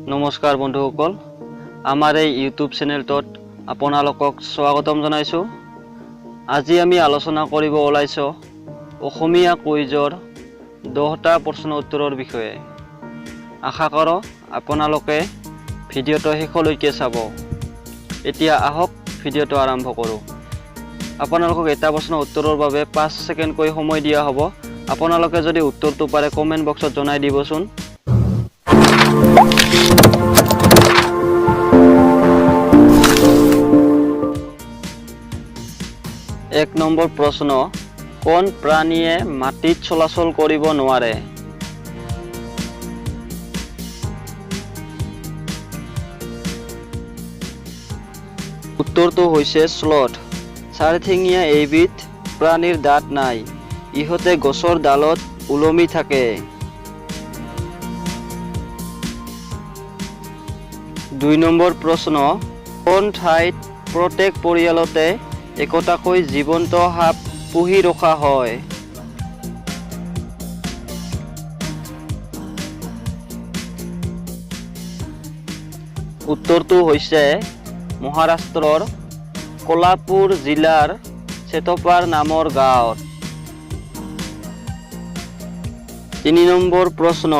নমস্কাৰ বন্ধুসকল, আমাৰ এই ইউটিউব চেনেলটোত আপোনালোকক স্বাগতম জনাইছোঁ। আজি আমি আলোচনা কৰিব ওলাইছোঁ অসমীয়া কুইজৰ 10টা প্ৰশ্ন উত্তৰৰ বিষয়ে। আশা কৰোঁ আপোনালোকে ভিডিঅ'টো শেষলৈকে চাব। এতিয়া আহক ভিডিঅ'টো আৰম্ভ কৰোঁ। আপোনালোকক এটা প্ৰশ্ন উত্তৰৰ বাবে 5 ছেকেণ্ডকৈ সময় দিয়া হ'ব। আপোনালোকে যদি উত্তৰটো পাৰে কমেণ্ট বক্সত জনাই দিবচোন। এক নম্বৰ প্ৰশ্ন, কোন প্ৰাণীয়ে মাটিত চলাচল কৰিব নোৱাৰে? উত্তৰটো হৈছে স্লথ। চাৰিঠেঙীয়া এইবিধ প্ৰাণীৰ দাঁত নাই। ইহঁতে গছৰ ডালত ওলমি থাকে। দুই নম্বৰ প্ৰশ্ন, কোন ঠাইত প্ৰত্যেক পৰিয়ালতে একোটাকৈ জীৱন্ত সাপ পুহি ৰখা হয়? উত্তৰটো হৈছে মহাৰাষ্ট্ৰৰ কোলাপুৰ জিলাৰ চেটপাৰ নামৰ গাঁৱত। 3 নম্বৰ প্ৰশ্ন,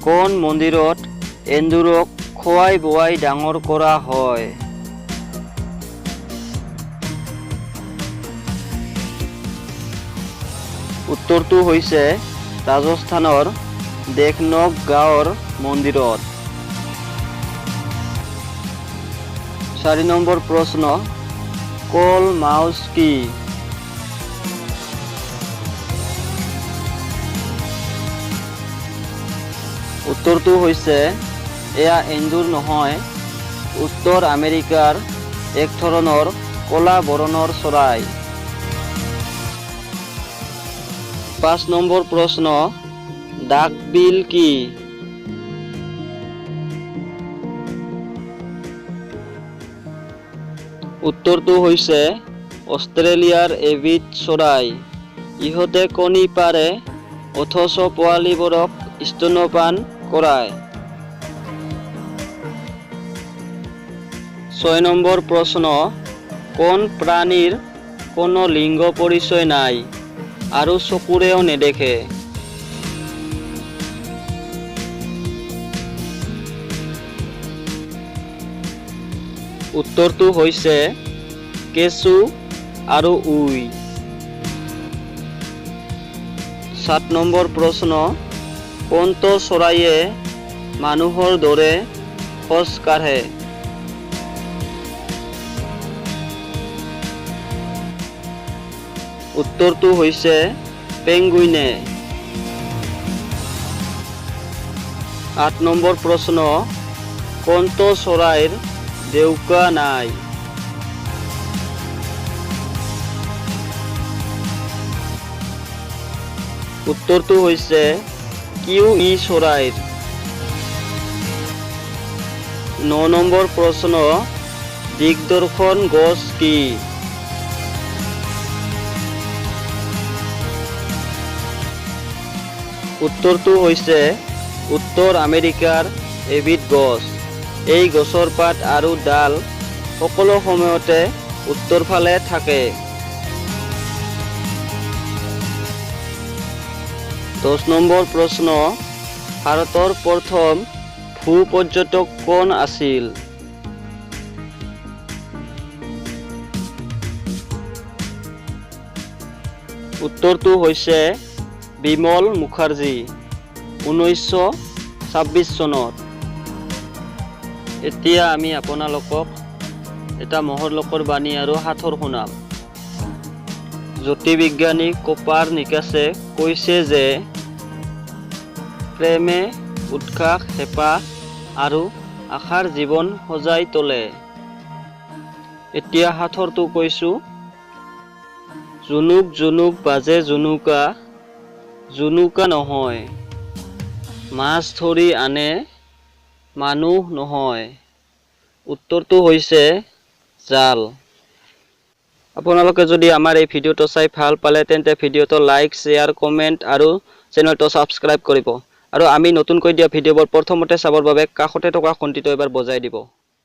কোন মন্দিৰত এন্দুৰক খোৱাই বোৱাই ডাঙৰ কৰা হয়? উত্তৰটো হৈছে ৰাজস্থানৰ দেখনগ গাঁৱৰ মন্দিৰত। 4 নম্বৰ প্ৰশ্ন, কল মাউচ কি? উত্তৰটো হৈছে এয়া এন্দুৰ নহয়, উত্তৰ আমেৰিকাৰ এক ধৰণৰ কলা বৰণৰ চৰাই। 5 নম্বৰ প্ৰশ্ন, ডাকবিল কি? উত্তৰটো হৈছে অষ্ট্ৰেলিয়াৰ এবিধ চৰাই। ইহঁতে কণী পাৰে অথচ পোৱালীবোৰক স্তন্যপান কৰায়। 6 নম্বৰ প্ৰশ্ন, কোন প্ৰাণীৰ কোনো লিংগ পৰিচয় নাই আৰু চকুৰেও নেদেখে? উত্তৰটো হৈছে কেঁচু আৰু উই। 7 নম্বৰ প্ৰশ্ন, কোনটো চৰাইয়ে মানুহৰ দৰে খোজ কাঢ়ে? উত্তৰটো হৈছে পেঙ্গুইনে। 8 নম্বৰ প্ৰশ্ন, কোনটো চৰাইৰ ডেউকা নাই? উত্তৰটো হৈছে কিউই চৰাইৰ। 9 নম্বৰ প্ৰশ্ন, দিগদৰ্শন গছ কি? উত্তৰটো হৈছে উত্তৰ আমেৰিকাৰ এবিধ গছ। এই গছৰ পাত আৰু ডাল সকলো সময়তে উত্তৰ ফালে থাকে। 10 নম্বৰ প্ৰশ্ন, ভাৰতৰ প্ৰথম ভূ-পৰ্যটক কোন আছিল? উত্তৰটো হৈছে বিমল মুখাৰ্জী, 1926 চনত। এতিয়া আমি আপোনালোকক এটা মহৰ্লোকৰ বাণী আৰু সাঁথৰ শুনাম। জ্যোতিৰ্বিজ্ঞানী কোপাৰ্নিকাছে কৈছে যে প্ৰেমে উৎসাহ, হেঁপাহ আৰু আশাৰ জীৱন সজাই তোলে। এতিয়া সাঁথৰটো কৈছোঁ। জুনুক জুনুক বাজে জুনুকা, জুনুকা নহয়, মাছ ধৰি আনে মানুহ নহয়। উত্তৰটো হৈছে জাল। আপোনালোকে যদি আমাৰ এই ভিডিঅ'টো চাই ভাল পালে তেন্তে ভিডিঅ'টো লাইক, শ্বেয়াৰ, কমেণ্ট আৰু চেনেলটো ছাবস্ক্ৰাইব কৰিব। আৰু আমি নতুনকৈ দিয়া ভিডিঅ'বোৰ প্ৰথমতে চাবৰ বাবে কাষতে থকা ঘণ্টিটো এবাৰ বজাই দিব।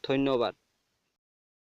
ধন্যবাদ।